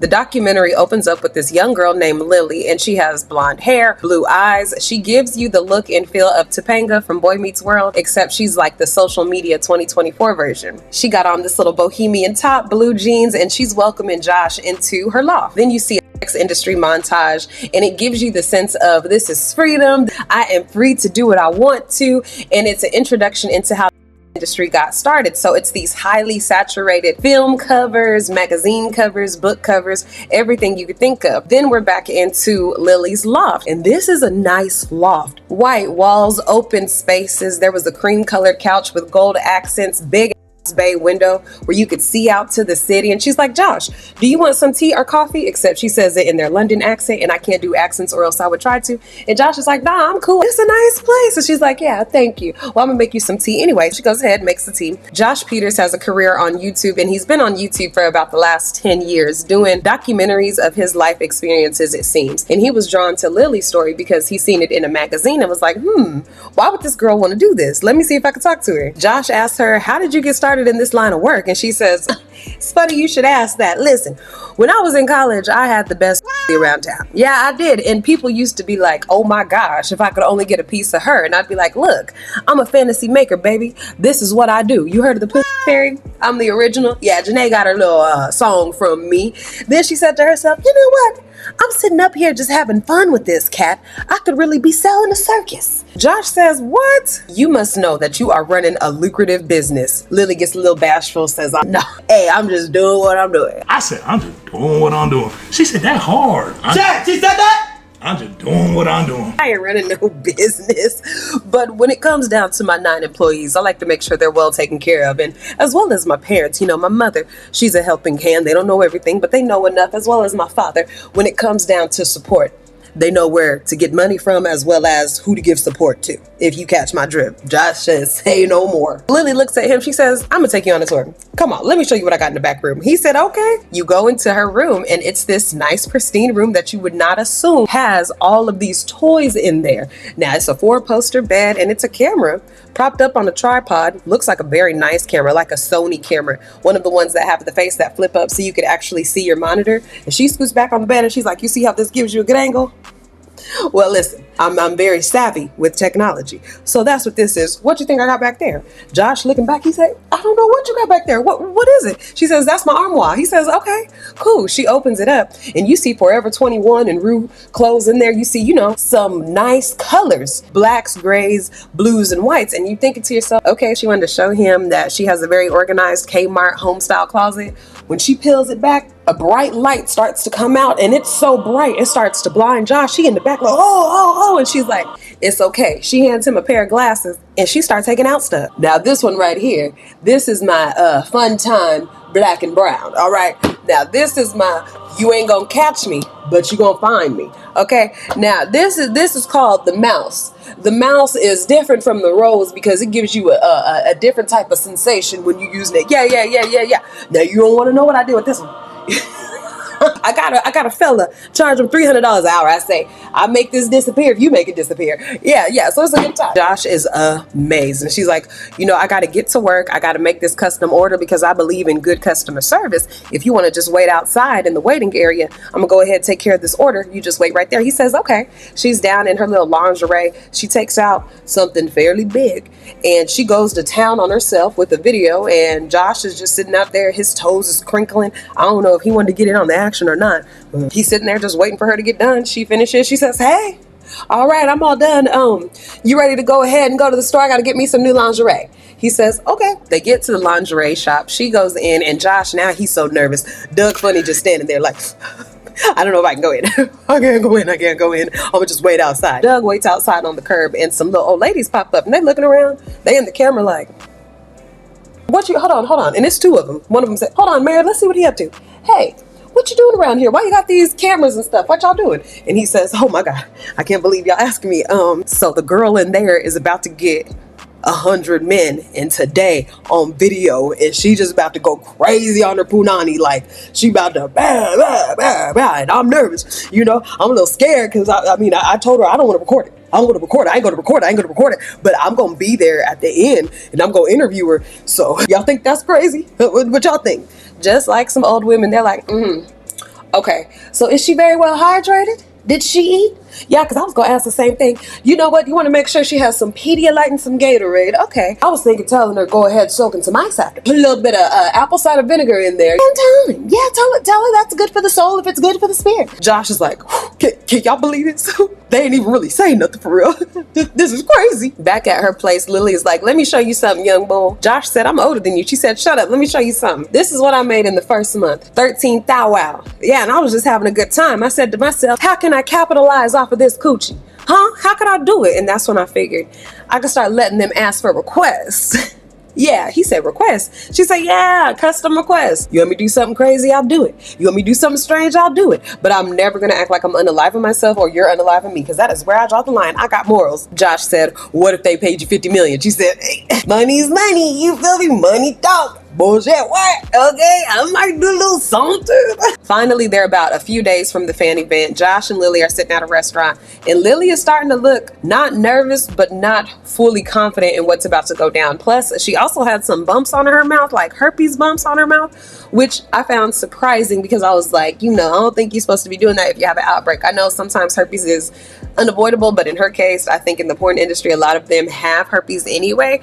The documentary opens up with this young girl named Lily, and she has blonde hair, blue eyes. She gives you the look and feel of Topanga from Boy Meets World, except she's like the social media 2024 version. She got on this little bohemian top, blue jeans, and she's welcoming Josh into her loft. Then you see a industry montage, and it gives you the sense of this is freedom. I am free to do what I want to, and it's an introduction into how industry got started. So it's these highly saturated film covers, magazine covers, book covers, everything you could think of. Then we're back into Lily's loft, and this is a nice loft. White walls, open spaces. There was a cream colored couch with gold accents, big bay window where you could see out to the city. And she's like, Josh, do you want some tea or coffee? Except she says it in their London accent, and I can't do accents or else I would try to. And Josh is like, nah, I'm cool. It's a nice place. And she's like, yeah, thank you. Well, I'm gonna make you some tea anyway. She goes ahead, makes the tea. Josh Peters has a career on YouTube, and he's been on YouTube for about the last 10 years doing documentaries of his life experiences, it seems. And he was drawn to Lily's story because he's seen it in a magazine and was like, why would this girl want to do this? Let me see if I can talk to her. Josh asked her, how did you get started in this line of work? And she says, it's funny you should ask that. Listen, when I was in college, I had the best around town. Yeah, I did. And people used to be like, oh my gosh, if I could only get a piece of her. And I'd be like, look, I'm a fantasy maker, baby. This is what I do. You heard of the Pussy Fairy? I'm the original. Yeah, Janae got her little song from me. Then she said to herself, you know what? I'm sitting up here just having fun with this cat. I could really be selling a circus. Josh says, what? You must know that you are running a lucrative business. Lily gets a little bashful, says, no, hey, I'm just doing what I'm doing. I said, I'm just doing what I'm doing. She said, that hard. She said that? I'm just doing what I'm doing. I ain't running no business. But when it comes down to my 9 employees, I like to make sure they're well taken care of. And as well as my parents, you know, my mother, she's a helping hand. They don't know everything, but they know enough, as well as my father. When it comes down to support, they know where to get money from as well as who to give support to, if you catch my drift. Josh says, say no more. Lily looks at him. She says, I'm gonna take you on a tour. Come on, let me show you what I got in the back room. He said, okay. You go into her room, and it's this nice, pristine room that you would not assume has all of these toys in there. Now, it's a 4-poster bed, and it's a camera propped up on a tripod. Looks like a very nice camera, like a Sony camera. One of the ones that have the face that flip up so you could actually see your monitor. And she scoots back on the bed, and she's like, you see how this gives you a good angle? Well, listen, I'm very savvy with technology. So that's what this is. What you think I got back there? Josh looking back, he said, I don't know what you got back there. What is it? She says, that's my armoire. He says, okay, cool. She opens it up, and you see Forever 21 and Rue clothes in there. You see, you know, some nice colors, blacks, grays, blues, and whites. And you thinking to yourself, okay, she wanted to show him that she has a very organized Kmart home style closet. When she peels it back, a bright light starts to come out, and it's so bright it starts to blind Josh. She in the back like, oh, and she's like, it's okay. She hands him a pair of glasses, and she starts taking out stuff. Now this one right here, this is my fun time black and brown. All right, now this is my you ain't gonna catch me, but you gonna find me. Okay, now this is called the mouse. The mouse is different from the rose because it gives you a different type of sensation when you're using it. Yeah. Now you don't want to know what I did with this one. I got a fella, charge him $300 an hour. I say, I make this disappear if you make it disappear. Yeah, so it's a good time. Josh is amazing. She's like, you know, I got to get to work. I got to make this custom order because I believe in good customer service. If you want to just wait outside in the waiting area, I'm going to go ahead and take care of this order. You just wait right there. He says, okay. She's down in her little lingerie. She takes out something fairly big, and she goes to town on herself with a video, and Josh is just sitting out there. His toes is crinkling. I don't know if he wanted to get in on the action or not. He's sitting there just waiting for her to get done. She finishes. She says, hey, all right, I'm all done. You ready to go ahead and go to the store? I got to get me some new lingerie. He says, okay. They get to the lingerie shop. She goes in, and Josh, now he's so nervous. Doug Funny just standing there like, I don't know if I can go in. I can't go in. I'm gonna just wait outside. Doug waits outside on the curb, and some little old ladies pop up, and they looking around. They in the camera like, hold on. And it's 2 of them. One of them said, hold on, Mary, let's see what he up to. Hey, what you doing around here? Why you got these cameras and stuff? What y'all doing? And he says, oh my God, I can't believe y'all asking me. So the girl in there is about to get 100 men in today on video, and she just about to go crazy on her punani, like she about to and I'm nervous, you know. I'm a little scared because I told her I don't want to record it. I ain't gonna record it, but I'm gonna be there at the end, and I'm gonna interview her. So y'all think that's crazy? What y'all think? Just like some old women, they're like, Okay, so is she very well hydrated? Did she eat? Yeah, because I was going to ask the same thing. You know what? You want to make sure she has some Pedialyte and some Gatorade. Okay. I was thinking telling her go ahead soak in some ice after. Put a little bit of apple cider vinegar in there. And time. Yeah, tell her that's good for the soul if it's good for the spirit. Josh is like, can y'all believe this? They ain't even really saying nothing for real. This is crazy. Back at her place, Lily is like, let me show you something, young bull. Josh said, I'm older than you. She said, shut up. Let me show you something. This is what I made in the first month. 13 thou wow. Yeah, and I was just having a good time. I said to myself, how can I capitalize off of this coochie? Huh? How could I do it? And that's when I figured I could start letting them ask for requests. Yeah, he said requests. She said, yeah, custom requests. You want me to do something crazy? I'll do it. You want me to do something strange? I'll do it. But I'm never going to act like I'm unaliving myself or you're unaliving me, because that is where I draw the line. I got morals. Josh said, what if they paid you $50 million? She said, hey, money's money. You feel me? Money talk. Bullshit, what? Okay, I might do a little something. Finally, they're about a few days from the fan event. Josh and Lily are sitting at a restaurant, and Lily is starting to look not nervous, but not fully confident in what's about to go down. Plus, she also had some bumps on her mouth, like herpes bumps on her mouth, which I found surprising because I was like, I don't think you're supposed to be doing that if you have an outbreak. I know sometimes herpes is unavoidable, but in her case, I think in the porn industry, a lot of them have herpes anyway.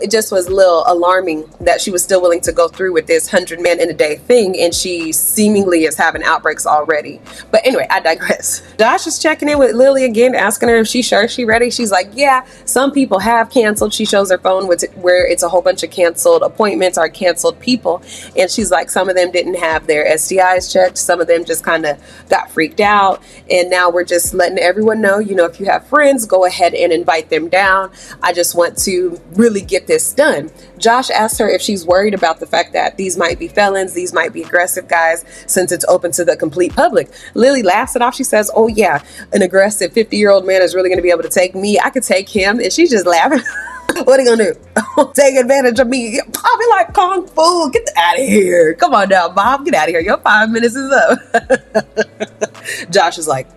It just was a little alarming that she was still willing to go through with this 100 man in a day thing, and she seemingly is having outbreaks already. But anyway, I digress. Josh is checking in with Lily again, asking her if she's sure she's ready. She's like, yeah, some people have canceled. She shows her phone where it's a whole bunch of canceled appointments or canceled people, and she's like, some of them didn't have their STIs checked, some of them just kind of got freaked out, and now we're just letting everyone know, if you have friends, go ahead and invite them down. I just want to really get this done. Josh asked her if she's worried about the fact that these might be felons, these might be aggressive guys, since it's open to the complete public. Lily laughs it off. She says, oh yeah, an aggressive 50-year-old man is really going to be able to take me. I could take him. And she's just laughing. What are you gonna do? Take advantage of me? I'll be like Kung Fu. Get out of here. Come on now, Bob. Get out of here. Your 5 minutes is up. Josh is like,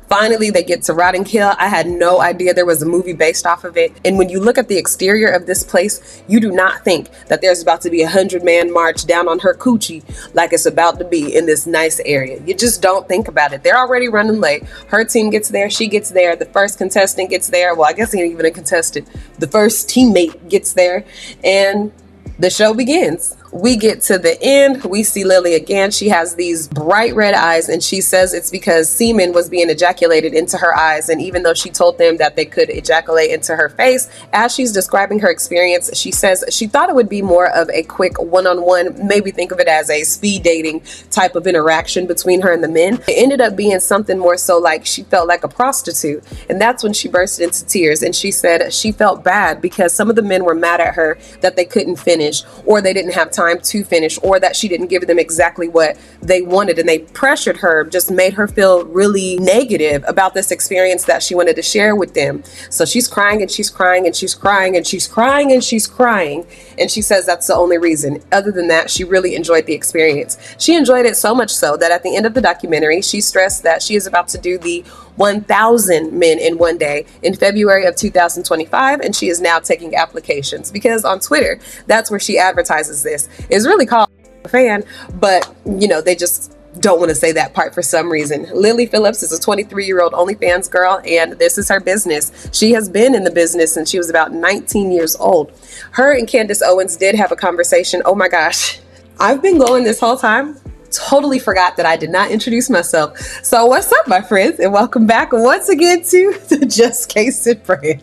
finally, they get to Rotting Kill. I had no idea there was a movie based off of it. And when you look at the exterior of this place, you do not think that there's about to be a 100-man march down on her coochie like it's about to be in this nice area. You just don't think about it. They're already running late. Her team gets there. She gets there. The first contestant gets there. Well, I guess he ain't even a contestant. The first teammate gets there. And the show begins. We get to the end. We see Lily again. She has these bright red eyes, and she says it's because semen was being ejaculated into her eyes. And even though she told them that they could ejaculate into her face, as she's describing her experience, she says she thought it would be more of a quick one-on-one, maybe think of it as a speed dating type of interaction between her and the men. It ended up being something more so like she felt like a prostitute. And that's when she burst into tears. And she said she felt bad because some of the men were mad at her that they couldn't finish, or they didn't have time to finish, or that she didn't give them exactly what they wanted, and they pressured her, just made her feel really negative about this experience that she wanted to share with them. So she's crying and she's crying and she's crying and she's crying and she's crying, and she says that's the only reason. Other than that, she really enjoyed the experience. She enjoyed it so much so that at the end of the documentary, she stressed that she is about to do the 1,000 men in one day in February of 2025, and she is now taking applications because on Twitter, that's where she advertises this. It's really called a fan, but they just don't want to say that part for some reason. Lily Phillips is a 23-year-old OnlyFans girl, and this is her business. She has been in the business since she was about 19 years old. Her and Candace Owens did have a conversation. Oh my gosh, I've been going this whole time. Totally forgot that I did not introduce myself. So what's up, my friends, and welcome back once again to the Just Case It brand.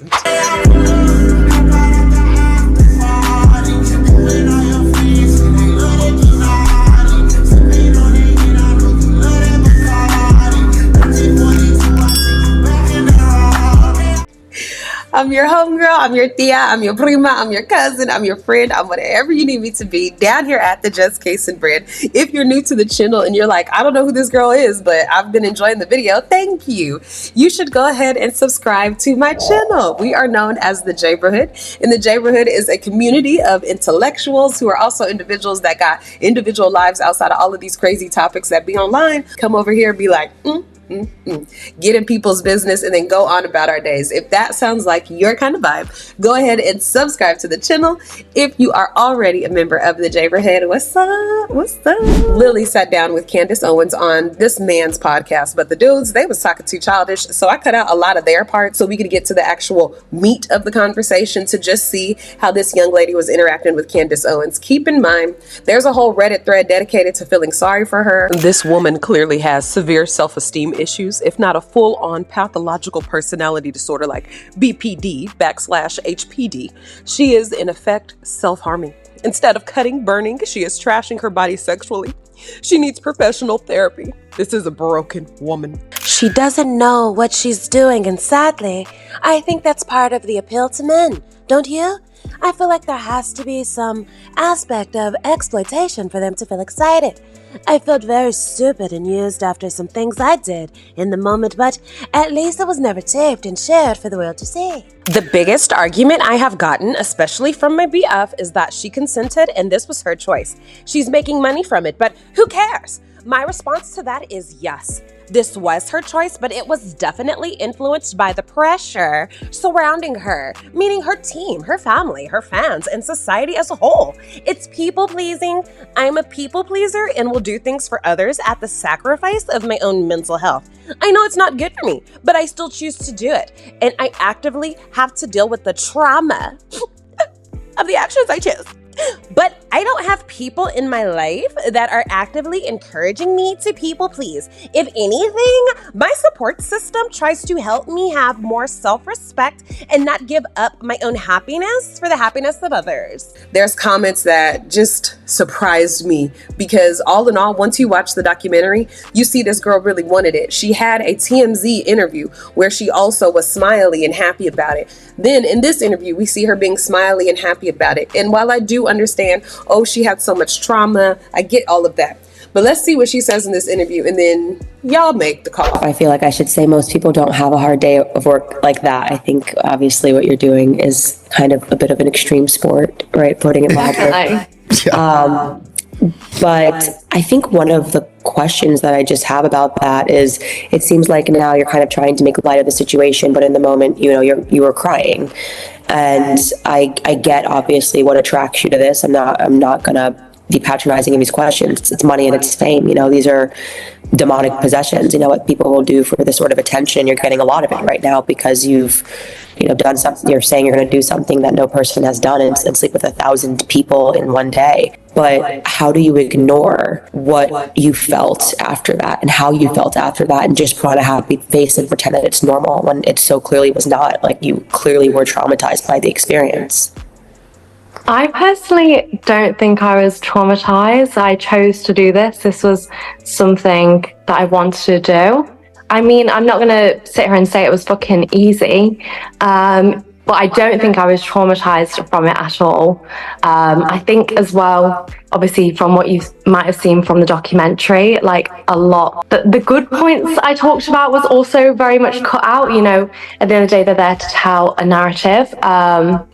I'm your homegirl, I'm your tia, I'm your prima, I'm your cousin, I'm your friend, I'm whatever you need me to be down here at the Just Case and Brand. If you're new to the channel and you're like, I don't know who this girl is, but I've been enjoying the video, thank you. You should go ahead and subscribe to my channel. We are known as the Jayborhood, and the Jayborhood is a community of intellectuals who are also individuals that got individual lives outside of all of these crazy topics that be online. Come over here and be like, Get in people's business and then go on about our days. If that sounds like your kind of vibe, go ahead and subscribe to the channel. If you are already a member of the Javerhead, what's up? What's up? Lily sat down with Candace Owens on this man's podcast, but the dudes, they was talking too childish, so I cut out a lot of their parts so we could get to the actual meat of the conversation to just see how this young lady was interacting with Candace Owens. Keep in mind, there's a whole Reddit thread dedicated to feeling sorry for her. This woman clearly has severe self-esteem issues, if not a full-on pathological personality disorder like BPD/HPD. She is, in effect, self-harming. Instead of cutting, burning, she is trashing her body sexually. She needs professional therapy. This is a broken woman. She doesn't know what she's doing, and sadly, I think that's part of the appeal to men, don't you? I feel like there has to be some aspect of exploitation for them to feel excited. I felt very stupid and used after some things I did in the moment, but at least it was never taped and shared for the world to see. The biggest argument I have gotten, especially from my BF, is that she consented and this was her choice. She's making money from it, but who cares? My response to that is yes. This was her choice, but it was definitely influenced by the pressure surrounding her, meaning her team, her family, her fans, and society as a whole. It's people pleasing. I'm a people pleaser and will do things for others at the sacrifice of my own mental health. I know it's not good for me, but I still choose to do it. And I actively have to deal with the trauma of the actions I choose. But I don't have people in my life that are actively encouraging me to people please. If anything, my support system tries to help me have more self-respect and not give up my own happiness for the happiness of others. There's comments that just surprised me because all in all, once you watch the documentary, you see this girl really wanted it. She had a TMZ interview where she also was smiley and happy about it. Then in this interview, we see her being smiley and happy about it. And while I do understand, oh, she had so much trauma, I get all of that. But let's see what she says in this interview and then y'all make the call. I feel like I should say most people don't have a hard day of work like that. I think obviously what you're doing is kind of a bit of an extreme sport, right? Putting it mildly. But I think one of the questions that I just have about that is, it seems like now you're kind of trying to make light of the situation, but in the moment, you know, you were crying. And I get obviously what attracts you to this. I'm not gonna be patronizing in these questions. It's money and it's fame. You know, these are demonic possessions. You know what people will do for this sort of attention. You're getting a lot of it right now because you've, you know, done something. You're saying you're going to do something that no person has done and sleep with 1,000 people in one day. But how do you ignore what you felt after that and how you felt after that and just put on a happy face and pretend that it's normal when it so clearly was not? Like, you clearly were traumatized by the experience. I personally don't think I was traumatized. I chose to do this. This was something that I wanted to do. I mean, I'm not going to sit here and say it was fucking easy, but I don't think I was traumatized from it at all. I think as well, obviously from what you might have seen from the documentary, like a lot, the good points I talked about was also very much cut out. You know, at the end of the day, they're there to tell a narrative.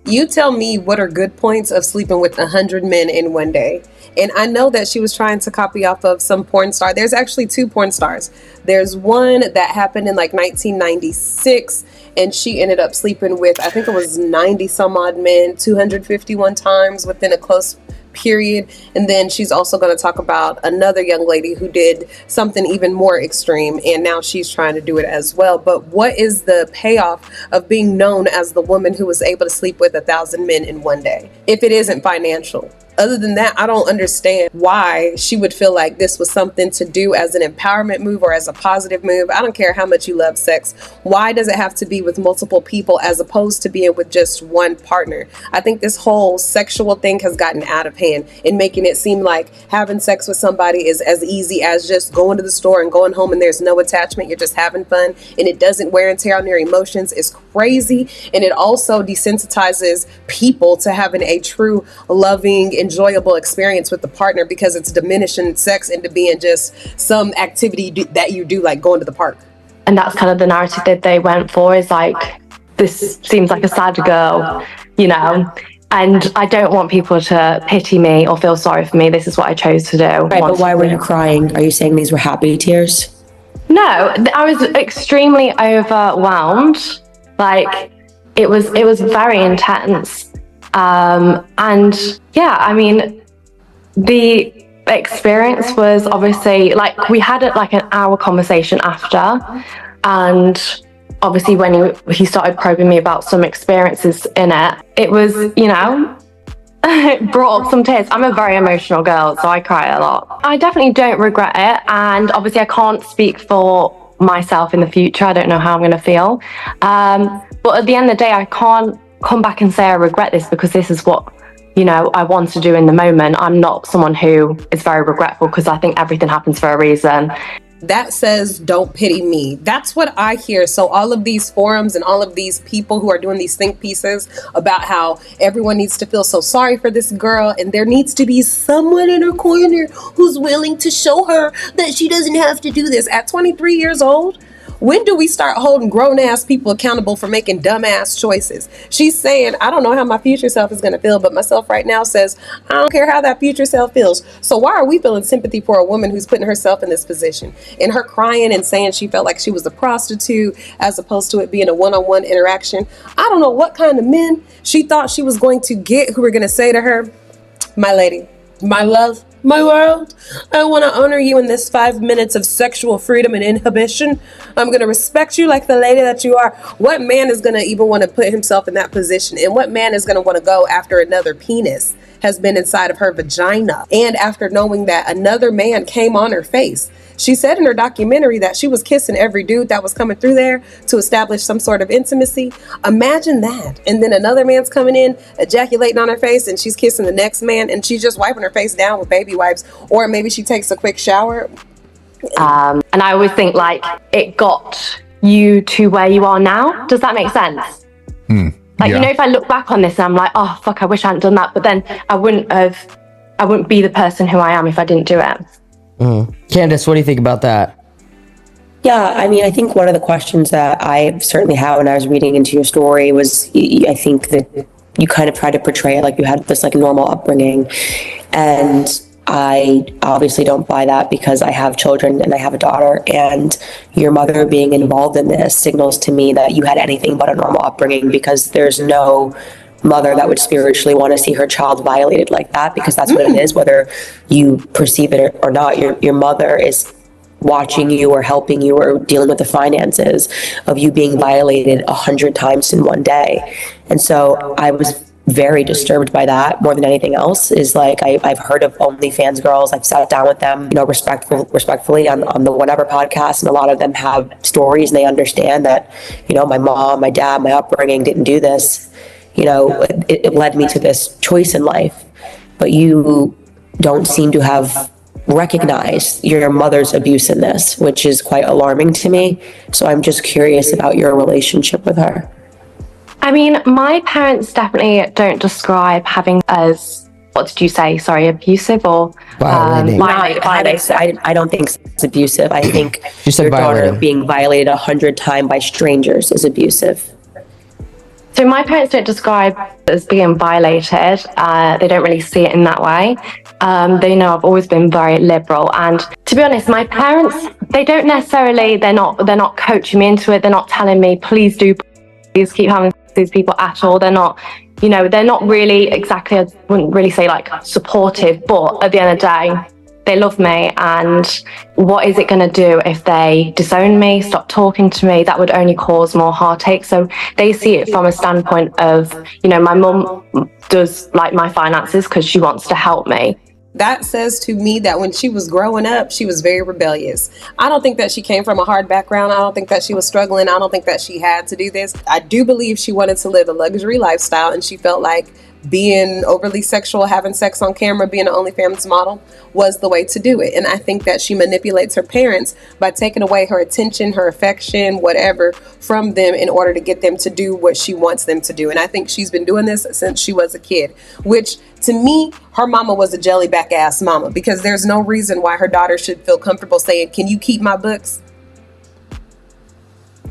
You tell me what are good points of sleeping with 100 men in one day. And I know that she was trying to copy off of some porn star. There's actually 2 porn stars. There's one that happened in like 1996, and she ended up sleeping with, I think it was 90 some odd men, 251 times within a close period. And then she's also going to talk about another young lady who did something even more extreme, and now she's trying to do it as well. But what is the payoff of being known as the woman who was able to sleep with 1,000 men in one day if it isn't financial? Other than that, I don't understand why she would feel like this was something to do as an empowerment move or as a positive move. I don't care how much you love sex. Why does it have to be with multiple people as opposed to being with just one partner? I think this whole sexual thing has gotten out of hand in making it seem like having sex with somebody is as easy as just going to the store and going home and there's no attachment. You're just having fun and it doesn't wear and tear on your emotions. It's crazy. And it also desensitizes people to having a true, loving, enjoyable experience with the partner because it's diminishing sex into being just some activity that you do, like going to the park. And that's kind of the narrative that they went for, is like, this seems like a sad girl, you know? And I don't want people to pity me or feel sorry for me. This is what I chose to do. Right, but why were you crying? Are you saying these were happy tears? No, I was extremely overwhelmed. Like it was very intense. And yeah, I mean, the experience was obviously like we had like an hour conversation after, and obviously when he started probing me about some experiences in it, it was, it brought up some tears. I'm a very emotional girl, so I cry a lot. I definitely don't regret it, and obviously I can't speak for myself in the future. I don't know how I'm going to feel. But at the end of the day, I can't come back and say I regret this, because this is what, I want to do in the moment. I'm not someone who is very regretful, because I think everything happens for a reason. That says, don't pity me. That's what I hear. So all of these forums and all of these people who are doing these think pieces about how everyone needs to feel so sorry for this girl, and there needs to be someone in her corner who's willing to show her that she doesn't have to do this. At 23 years old, when do we start holding grown-ass people accountable for making dumb-ass choices? She's saying, I don't know how my future self is going to feel, but myself right now says, I don't care how that future self feels. So why are we feeling sympathy for a woman who's putting herself in this position? And her crying and saying she felt like she was a prostitute as opposed to it being a one-on-one interaction. I don't know what kind of men she thought she was going to get who were going to say to her, my lady, my love, my world, I want to honor you in this 5 minutes of sexual freedom and inhibition. I'm going to respect you like the lady that you are. What man is going to even want to put himself in that position? And what man is going to want to go after another penis has been inside of her vagina? And after knowing that another man came on her face. She said in her documentary that she was kissing every dude that was coming through there to establish some sort of intimacy. Imagine that. And then another man's coming in, ejaculating on her face, and she's kissing the next man, and she's just wiping her face down with baby wipes. Or maybe she takes a quick shower. And I always think like it got you to where you are now. Does that make sense? Like, Yeah. if I look back on this and I'm like, oh, fuck, I wish I hadn't done that. But then I wouldn't be the person who I am if I didn't do it. Candace, what do you think about that? Yeah, I mean, I think one of the questions that I certainly had when I was reading into your story was, I think that you kind of tried to portray it like you had this like normal upbringing. And I obviously don't buy that, because I have children and I have a daughter, and your mother being involved in this signals to me that you had anything but a normal upbringing, because there's no mother that would spiritually want to see her child violated like that, because that's what it is, whether you perceive it or not. Your mother is watching you or helping you or dealing with the finances of you being violated 100 times in one day. And so I was very disturbed by that more than anything else. Is like I've heard of OnlyFans girls. I've sat down with them, respectfully on the Whatever podcast, and a lot of them have stories, and they understand that, my mom, my dad, my upbringing didn't do this. It led me to this choice in life, but you don't seem to have recognized your mother's abuse in this, which is quite alarming to me. So I'm just curious about your relationship with her. I mean, my parents definitely don't describe having as, what did you say? Sorry, abusive or Violating. I don't think it's abusive. I think You said your daughter violating. being violated 100 times by strangers is abusive. So my parents don't describe as being violated. They don't really see it in that way. They know I've always been very liberal, and to be honest, my parents, they don't necessarily, they're not coaching me into it. They're not telling me, please keep having these people at all. They're not, they're not really exactly, I wouldn't really say like supportive, but at the end of the day, they love me, and what is it going to do if they disown me, stop talking to me? That would only cause more heartache. So they see it from a standpoint of, my mum does like my finances because she wants to help me. That says to me that when she was growing up, she was very rebellious. I don't think that she came from a hard background. I don't think that she was struggling. I don't think that she had to do this. I do believe she wanted to live a luxury lifestyle, and she felt like being overly sexual, having sex on camera, being an OnlyFans model was the way to do it. And I think that she manipulates her parents by taking away her attention, her affection, whatever, from them in order to get them to do what she wants them to do. And I think she's been doing this since she was a kid, which to me, her mama was a jellyback ass mama, because there's no reason why her daughter should feel comfortable saying, can you keep my books?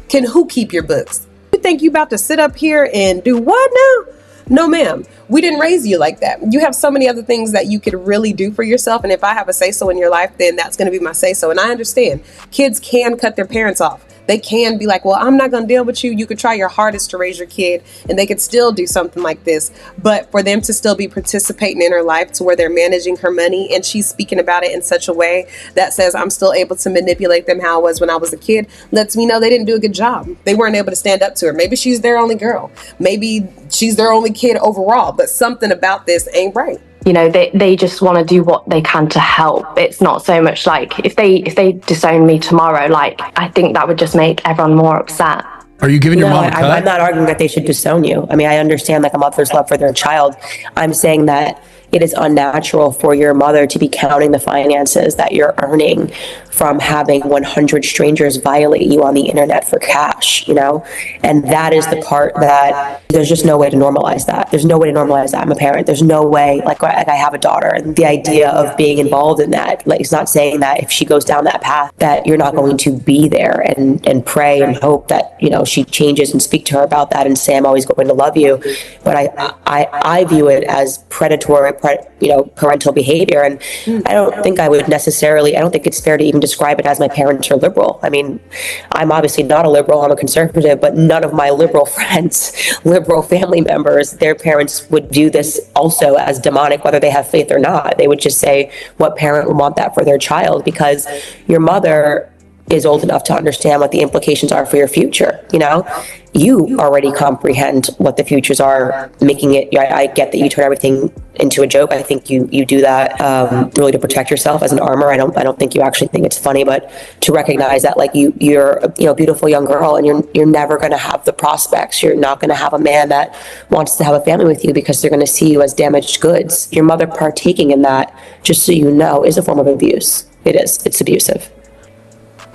Can who keep your books? You think you about to sit up here and do what now? No, ma'am. We didn't raise you like that. You have so many other things that you could really do for yourself. And if I have a say-so in your life, then that's going to be my say-so. And I understand kids can cut their parents off. They can be like, well, I'm not going to deal with you. You could try your hardest to raise your kid and they could still do something like this. But for them to still be participating in her life to where they're managing her money and she's speaking about it in such a way that says I'm still able to manipulate them how I was when I was a kid, lets me know they didn't do a good job. They weren't able to stand up to her. Maybe she's their only girl. Maybe she's their only kid overall. But something about this ain't right. You know, they just want to do what they can to help. It's not so much like if they disown me tomorrow, like I think that would just make everyone more upset. Are you giving your mom a cut? I'm not arguing that they should disown you. I mean, I understand like a mother's love for their child. I'm saying that it is unnatural for your mother to be counting the finances that you're earning from having 100 strangers violate you on the internet for cash, you know? And that is the part that there's just no way to normalize that. There's no way to normalize that. I'm a parent. There's no way, like I have a daughter, and the idea of being involved in that, like it's not saying that if she goes down that path that you're not going to be there and pray and hope that, you know, she changes and speak to her about that and say, I'm always going to love you. But I view it as predatory, parental behavior. And I don't think it's fair to even describe it as my parents are liberal. I mean, I'm obviously not a liberal, I'm a conservative, but none of my liberal friends, liberal family members, their parents would view this also as demonic, whether they have faith or not. They would just say, what parent would want that for their child? Because your mother is old enough to understand what the implications are for your future, you know? You already comprehend what the futures are, making it, I get that you turn everything into a joke. I think you do that really to protect yourself as an armor. I don't think you actually think it's funny, but to recognize that like you're a beautiful young girl and you're never going to have the prospects. You're not going to have a man that wants to have a family with you because they're going to see you as damaged goods. Your mother partaking in that, just so you know, is a form of abuse. It is. It's abusive.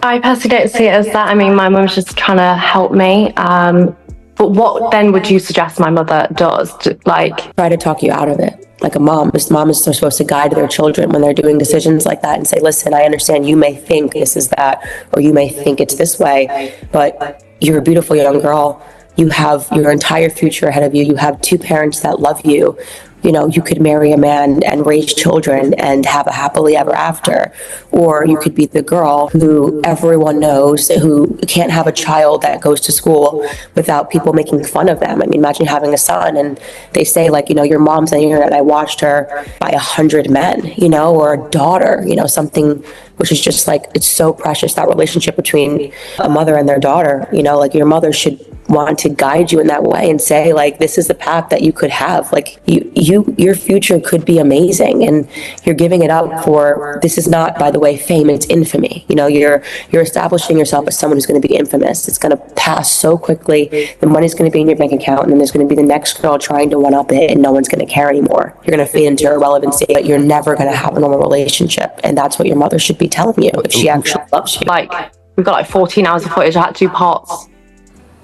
I personally don't see it as that. I mean, my mum's just trying to help me. But what then would you suggest my mother does? Try to talk you out of it. Like a mom. This mom is supposed to guide their children when they're doing decisions like that and say, listen, I understand you may think this is that, or you may think it's this way, but you're a beautiful young girl. You have your entire future ahead of you. You have two parents that love you. You know, you could marry a man and raise children and have a happily ever after. Or you could be the girl who everyone knows who can't have a child that goes to school without people making fun of them. I mean, imagine having a son and they say like, you know, your mom's on the internet, I watched her by 100 men, you know, or a daughter, you know, something which is just like, it's so precious, that relationship between a mother and their daughter, you know, like your mother should want to guide you in that way and say like, this is the path that you could have. Like your future could be amazing and you're giving it up for, this is not, by the way, fame, it's infamy. You know, you're establishing yourself as someone who's going to be infamous. It's going to pass so quickly. The money's going to be in your bank account and then there's going to be the next girl trying to one up it and no one's going to care anymore. You're going to fade into irrelevancy, but you're never going to have a normal relationship. And that's what your mother should be telling you if she actually loves you. Like, we've got like 14 hours of footage. I had to do parts.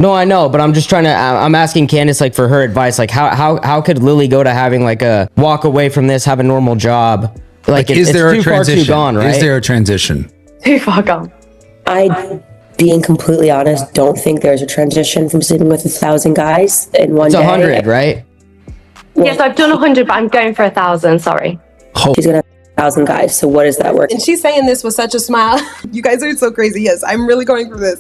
No, I know, but I'm just trying to, I'm asking Candace, like, for her advice. Like, how could Lily go to having, like, a walk away from this, have a normal job? Like, is there a transition? Too gone, right? Is there a transition? Too far gone. Being completely honest, don't think there's a transition from sleeping with 1,000 guys in one day. It's 100, right? Well, Yes, I've done 100, but I'm going for 1,000, sorry. she's gonna have 1,000 guys. So what is that work? And she's saying this with such a smile. You guys are so crazy. Yes, I'm really going for this.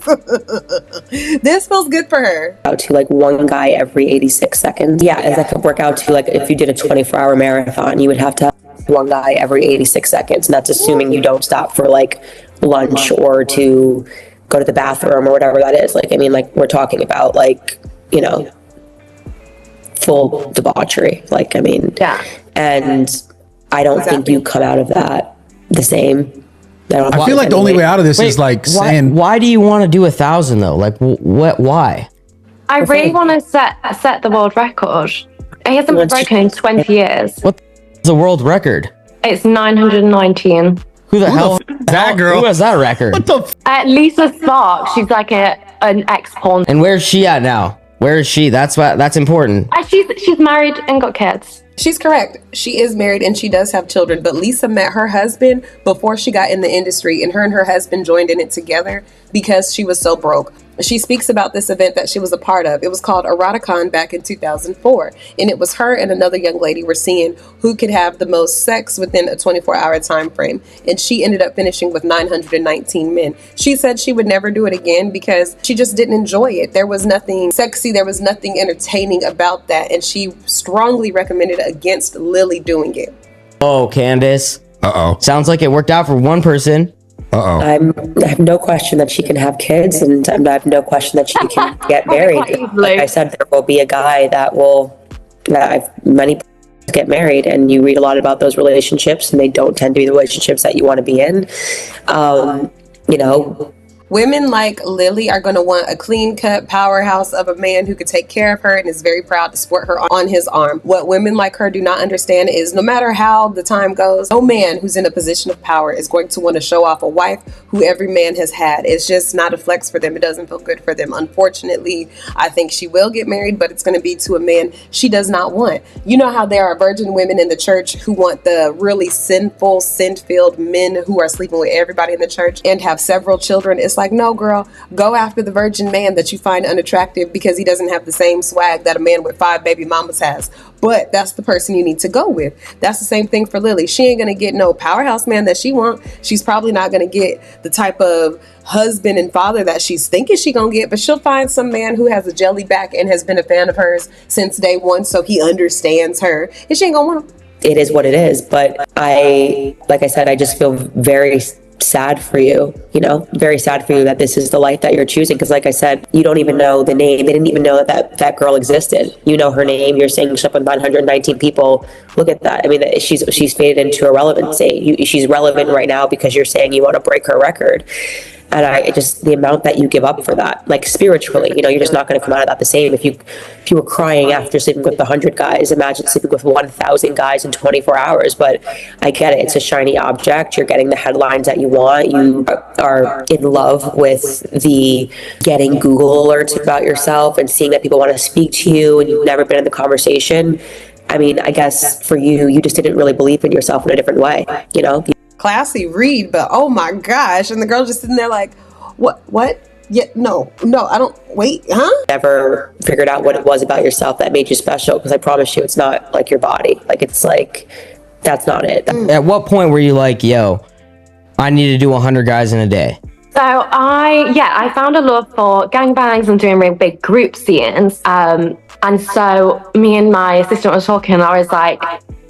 This feels good for her. Out to like one guy every 86 seconds. Yeah, and that could work out to like if you did a 24-hour marathon, you would have to have one guy every 86 seconds. And that's assuming you don't stop for like lunch or to go to the bathroom or whatever that is. Like, I mean, like we're talking about like, you know, full debauchery. Like, I mean, Yeah. and I don't think you come out of that the same. I feel like the only way out of this is like saying, why do you want to do 1,000 though? Like, what? Why? I really want to set the world record. It hasn't been broken in 20 years. What's the world record? It's 919. Who the hell? that girl? Who has that record? what the? Lisa Spark, she's like an ex-porn. And where's she at now? Where is she? That's important. She's married and got kids. She's correct. She is married and she does have children, but Lisa met her husband before she got in the industry and her husband joined in it together because she was so broke. She speaks about this event that she was a part of. It was called Eroticon back in 2004. And it was her and another young lady were seeing who could have the most sex within a 24-hour time frame. And she ended up finishing with 919 men. She said she would never do it again because she just didn't enjoy it. There was nothing sexy. There was nothing entertaining about that. And she strongly recommended against Lily doing it. Oh, Candace. Uh-oh. Sounds like it worked out for one person. Uh-oh. I have no question that she can have kids, and I have no question that she can get married. Like I said, there will be a guy many get married, and you read a lot about those relationships, and they don't tend to be the relationships that you want to be in. Women like Lily are going to want a clean-cut powerhouse of a man who could take care of her and is very proud to sport her on his arm. What women like her do not understand is no matter how the time goes, no man who's in a position of power is going to want to show off a wife who every man has had. It's just not a flex for them. It doesn't feel good for them. Unfortunately, I think she will get married, but it's going to be to a man she does not want. You know how there are virgin women in the church who want the really sinful, sin-filled men who are sleeping with everybody in the church and have several children. It's like, no, girl, go after the virgin man that you find unattractive because he doesn't have the same swag that a man with 5 baby mamas has. But that's the person you need to go with. That's the same thing for Lily. She ain't going to get no powerhouse man that she wants. She's probably not going to get the type of husband and father that she's thinking she going to get, but she'll find some man who has a jelly back and has been a fan of hers since day one, so he understands her. And she ain't going to want him. It is what it is. But like I said, I just feel very sad for you, very sad for you that this is the life that you're choosing. Because like I said, you don't even know the name. They didn't even know that girl existed. You know her name. You're saying she's up with 919 people. Look at that. I mean, she's faded into irrelevancy. She's relevant right now because you're saying you want to break her record. And the amount that you give up for that, like spiritually, you're just not going to come out of that the same. If you were crying after sleeping with 100 guys, imagine sleeping with 1,000 guys in 24 hours. But I get it. It's a shiny object. You're getting the headlines that you want. You are in love with the getting Google alerts about yourself and seeing that people want to speak to you and you've never been in the conversation. I mean, I guess for you just didn't really believe in yourself in a different way, Classy read, but oh my gosh. And the girl just sitting there like, what? Yeah, no, I don't, wait, huh? Never figured out what it was about yourself that made you special, because I promise you it's not like your body. Like, it's like, that's not it. At what point were you like, yo, I need to do 100 guys in a day? So I found a love for gangbangs and doing really big group scenes. And so me and my assistant were talking, and I was like,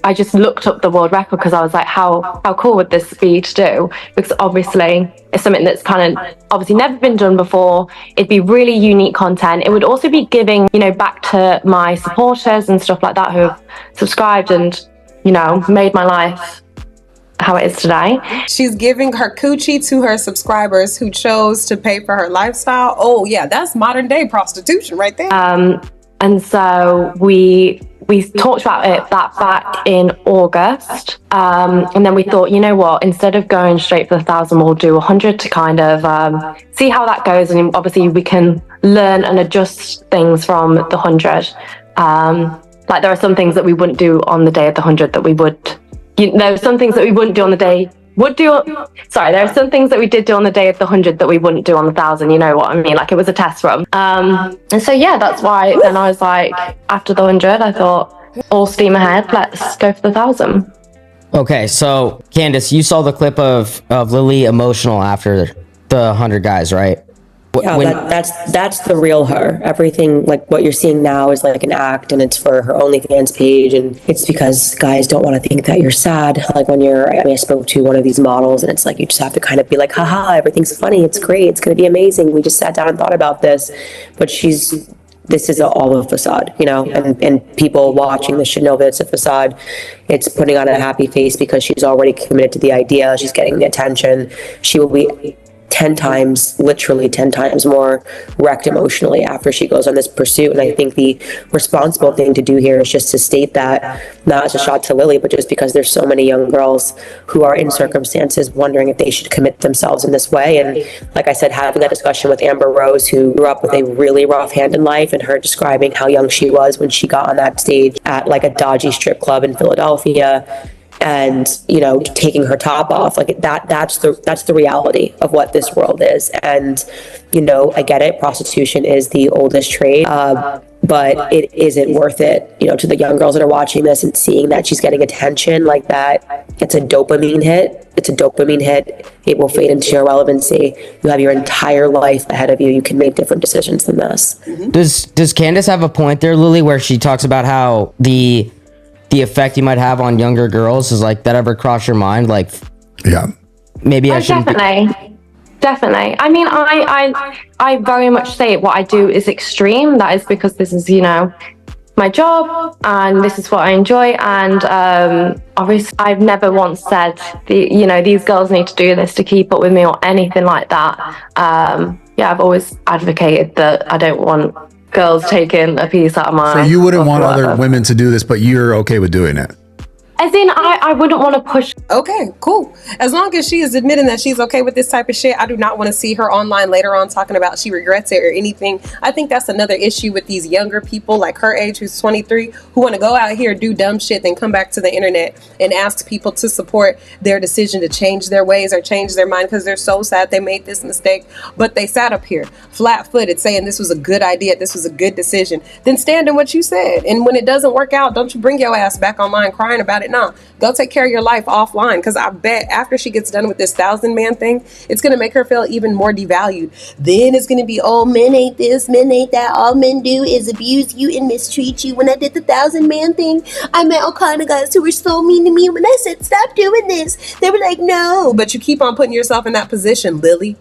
I just looked up the world record because I was like, how cool would this be to do? Because obviously it's something that's kind of obviously never been done before. It'd be really unique content. It would also be giving, back to my supporters and stuff like that who have subscribed and, made my life how it is today. She's giving her coochie to her subscribers who chose to pay for her lifestyle. Oh yeah, that's modern day prostitution right there. And so we talked about it back in August. And then we thought, you know what, instead of going straight for the 1,000, we'll do 100 to kind of see how that goes. And obviously we can learn and adjust things from the 100. Like there are some things that we wouldn't do on the day of the 100 that we would, some things that we wouldn't do on the day there are some things that we did do on the day of the 100 that we wouldn't do on the 1,000, you know what I mean? Like it was a test run. And so, yeah, that's why then I was like, after the 100, I thought, all steam ahead, let's go for the 1,000. Okay, so Candace, you saw the clip of Lily emotional after the 100 guys, right? Yeah, that's the real her. Everything like what you're seeing now is like an act, and it's for her OnlyFans page, and it's because guys don't want to think that you're sad. Like when I spoke to one of these models, and it's like you just have to kind of be like, haha, everything's funny, it's great, it's going to be amazing. We just sat down and thought about this, but this is all a facade, and people watching this should know that it's a facade. It's putting on a happy face because she's already committed to the idea. She's getting the attention. She will be literally 10 times more wrecked emotionally after she goes on this pursuit. And I think the responsible thing to do here is just to state that, not as a shot to Lily, but just because there's so many young girls who are in circumstances wondering if they should commit themselves in this way. And like I said, having that discussion with Amber Rose, who grew up with a really rough hand in life, and her describing how young she was when she got on that stage at like a dodgy strip club in Philadelphia. and, you know, taking her top off. Like that's the reality of what this world is. And, you know, I get it. Prostitution is the oldest trade. But it isn't worth it, you know, to the young girls that are watching this and seeing that she's getting attention like that. It's a dopamine hit. It's a dopamine hit. It will fade into irrelevancy. You have your entire life ahead of you. You can make different decisions than this. Does Candace have a point there, Lily, where she talks about how the effect you might have on younger girls? Is like that ever cross your mind? Like, yeah, maybe I shouldn't. Definitely. I mean, I very much say what I do is extreme. That is because this is, you know, my job and this is what I enjoy. And obviously, I've never once said, you know, these girls need to do this to keep up with me or anything like that. Yeah, I've always advocated that I don't want girls taking a piece out of my... So you wouldn't want other women to do this, but you're okay with doing it? As in, I wouldn't want to push. Okay, cool. As long as she is admitting that she's okay with this type of shit, I do not want to see her online later on talking about she regrets it or anything. I think that's another issue with these younger people like her age, who's 23, who want to go out here, do dumb shit, then come back to the internet and ask people to support their decision to change their ways or change their mind because they're so sad they made this mistake. But they sat up here flat-footed saying this was a good idea, this was a good decision. Then stand in what you said. And when it doesn't work out, don't you bring your ass back online crying about it. No, go take care of your life offline, because I bet after she gets done with this 1,000-man thing, it's going to make her feel even more devalued. Then it's going to be, oh, men ain't this, men ain't that. All men do is abuse you and mistreat you. When I did the 1,000-man thing, I met all kind of guys who were so mean to me. When I said, stop doing this, they were like, no. But you keep on putting yourself in that position, Lily.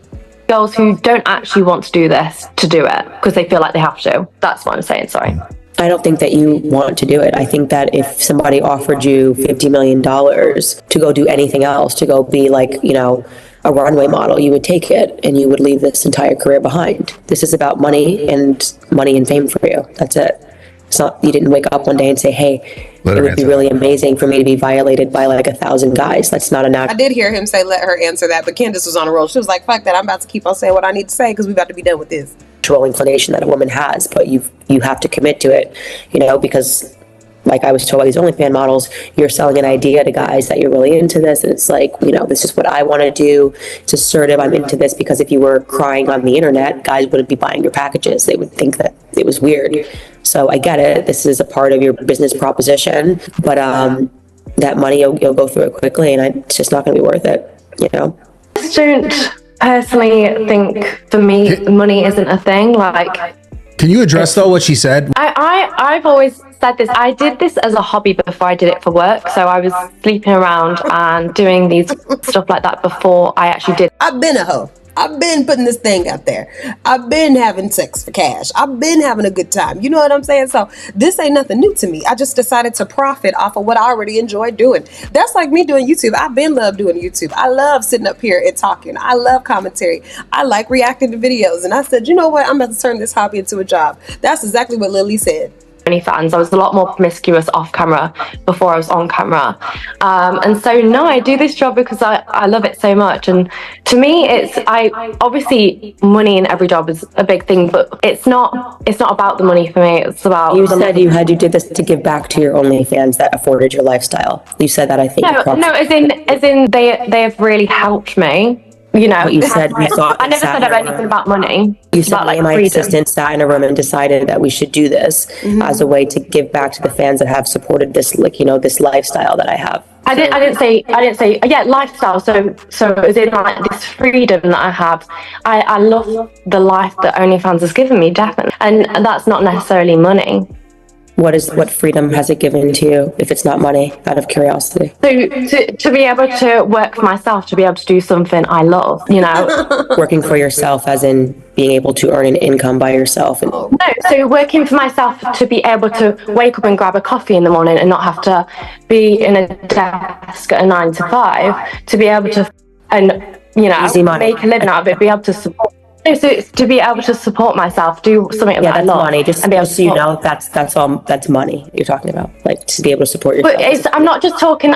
Girls who don't actually want to do this to do it because they feel like they have to. That's what I'm saying, sorry. I don't think that you want to do it. I think that if somebody offered you $50 million to go do anything else, to go be like, you know, a runway model, you would take it and you would leave this entire career behind. This is about money and fame for you. That's it. It's not, you didn't wake up one day and say, hey, it would be really amazing for me to be violated by like 1,000 guys. That's not enough. I did hear him say, let her answer that, but Candace was on a roll. She was like, fuck that. I'm about to keep on saying what I need to say because we about to be done with this. Inclination that a woman has, but you have to commit to it, you know, because like I was told by these OnlyFans models, you're selling an idea to guys that you're really into this, and it's like, you know, this is what I want to do. It's assertive. I'm into this, because if you were crying on the internet, guys wouldn't be buying your packages. They would think that it was weird. So I get it. This is a part of your business proposition, but that money, you'll go through it quickly, and it's just not going to be worth it, you know. Don't personally think for me money isn't a thing. Like, can you address though what she said? I've always said this. I did this as a hobby before I did it for work. So I was sleeping around and doing these stuff like that before I actually did. I've been a hoe. I've been putting this thing out there. I've been having sex for cash. I've been having a good time. You know what I'm saying? So this ain't nothing new to me. I just decided to profit off of what I already enjoy doing. That's like me doing YouTube. I've been loved doing YouTube. I love sitting up here and talking. I love commentary. I like reacting to videos. And I said, you know what? I'm about to turn this hobby into a job. That's exactly what Lily said. Fans. I was a lot more promiscuous off camera before I was on camera, and so no, I do this job because I love it so much. And to me, obviously money in every job is a big thing, but it's not about the money for me. It's about... You said you did this to give back to your OnlyFans that afforded your lifestyle. You said that, I think. No, as in they have really helped me. You know, what you said, we thought I never said anything about money. You said, like, my assistant sat in a room and decided that we should do this as a way to give back to the fans that have supported this, like, you know, this lifestyle that I have. I didn't say yeah, lifestyle. So as in like this freedom that I have. I love the life that OnlyFans has given me, definitely, and that's not necessarily money. What freedom has it given to you if it's not money, out of curiosity? So to be able to work for myself, to be able to do something I love, you know. Working for yourself as in being able to earn an income by yourself. No, so working for myself to be able to wake up and grab a coffee in the morning and not have to be in a desk at a 9 to 5, to be able to, and you know, make a living out of it, be able to support. So to be able to support myself, do something that I love, money. Just so you know, that's money you're talking about. Like, to be able to support yourself. But I'm not just talking.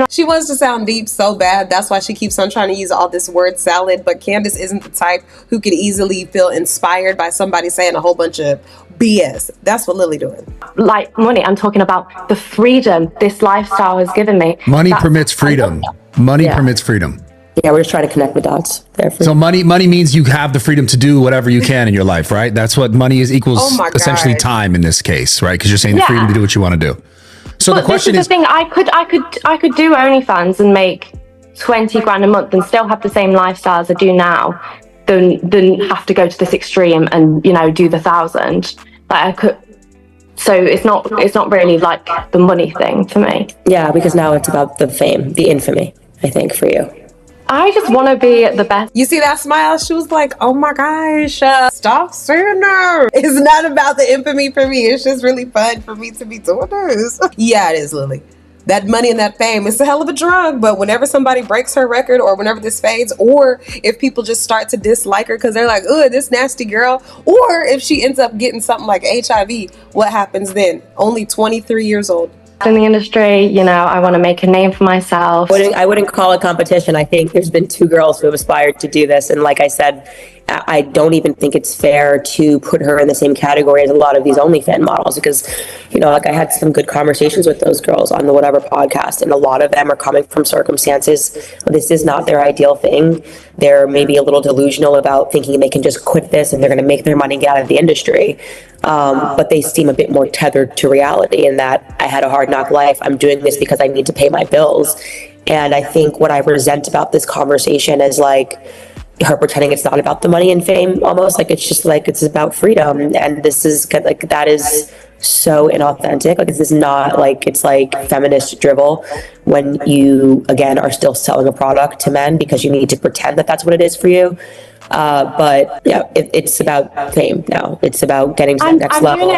She wants to sound deep so bad. That's why she keeps on trying to use all this word salad. But Candace isn't the type who could easily feel inspired by somebody saying a whole bunch of BS. That's what Lily doing. Like money, I'm talking about the freedom this lifestyle has given me. Money permits freedom. Money permits freedom. Yeah, we're just trying to connect the dots there. So money means you have the freedom to do whatever you can in your life, right? That's what money is equals Oh my essentially God. time in this case, right? Because you're saying the freedom to do what you want to do. So But the question this is the thing. I could do OnlyFans and make 20 grand a month and still have the same lifestyle as I do now, than have to go to this extreme and, you know, do the 1,000. Like I could. So it's not really like the money thing for me. Yeah, because now it's about the fame, the infamy, I think, for you. I just want to be the best. You see that smile? She was like, oh my gosh, stop saying that. It's not about the infamy for me. It's just really fun for me to be doing this. Yeah, it is, Lily. That money and that fame, it's a hell of a drug. But whenever somebody breaks her record, or whenever this fades, or if people just start to dislike her because they're like, oh, this nasty girl, or if she ends up getting something like HIV, what happens then? Only 23 years old. In the industry, you know, I want to make a name for myself. I wouldn't call it competition. I think there's been 2 girls who have aspired to do this. And like I said, I don't even think it's fair to put her in the same category as a lot of these OnlyFans models because, you know, like I had some good conversations with those girls on the Whatever podcast, and a lot of them are coming from circumstances. This is not their ideal thing. They're maybe a little delusional about thinking they can just quit this and they're going to make their money and get out of the industry. But they seem a bit more tethered to reality in that I had a hard knock life. I'm doing this because I need to pay my bills. And I think what I resent about this conversation is like her pretending it's not about the money and fame, almost like it's just like it's about freedom. And this is like, that is so inauthentic. Like this is not like, it's like feminist drivel when you again are still selling a product to men because you need to pretend that that's what it is for you. But yeah, it's about fame now. It's about getting to the next level.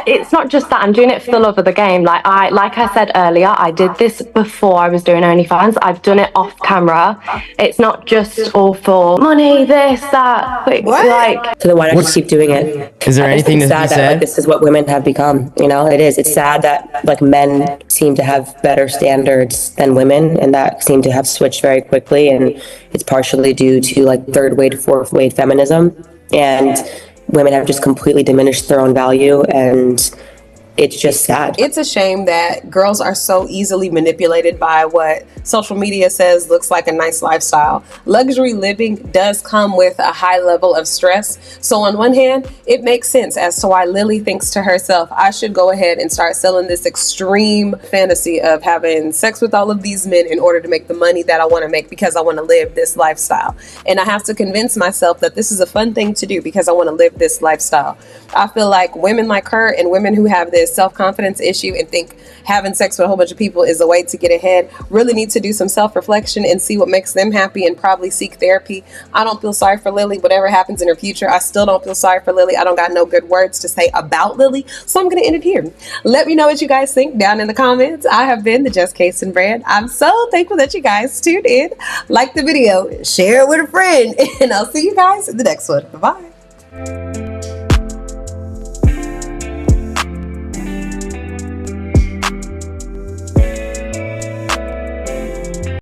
It's not just that. I'm doing it for the love of the game. Like I said earlier, I did this before I was doing OnlyFans. I've done it off camera. It's not just all for money, this, that. Like, so then why not just keep doing it? Is there anything to be sad that said? like, this is what women have become? You know, it is. It's sad that like men seem to have better standards than women, and that seem to have switched very quickly. And it's partially due to like third wave, fourth wave feminism, and women have just completely diminished their own value, and it's just sad. It's a shame that girls are so easily manipulated by what social media says looks like a nice lifestyle. Luxury living does come with a high level of stress. So on one hand, it makes sense as to why Lily thinks to herself, I should go ahead and start selling this extreme fantasy of having sex with all of these men in order to make the money that I want to make because I want to live this lifestyle. And I have to convince myself that this is a fun thing to do because I want to live this lifestyle. I feel like women like her and women who have this self-confidence issue and think having sex with a whole bunch of people is a way to get ahead really need to do some self-reflection and see what makes them happy and probably seek therapy. I don't feel sorry for Lily. Whatever happens in her future, I still don't feel sorry for Lily. I don't got no good words to say about Lily, so I'm going to end it here. Let me know what you guys think down in the comments. I have been the Just Case and Brand. I'm so thankful that you guys tuned in. Like the video, share it with a friend, and I'll see you guys in the next one. Bye-bye.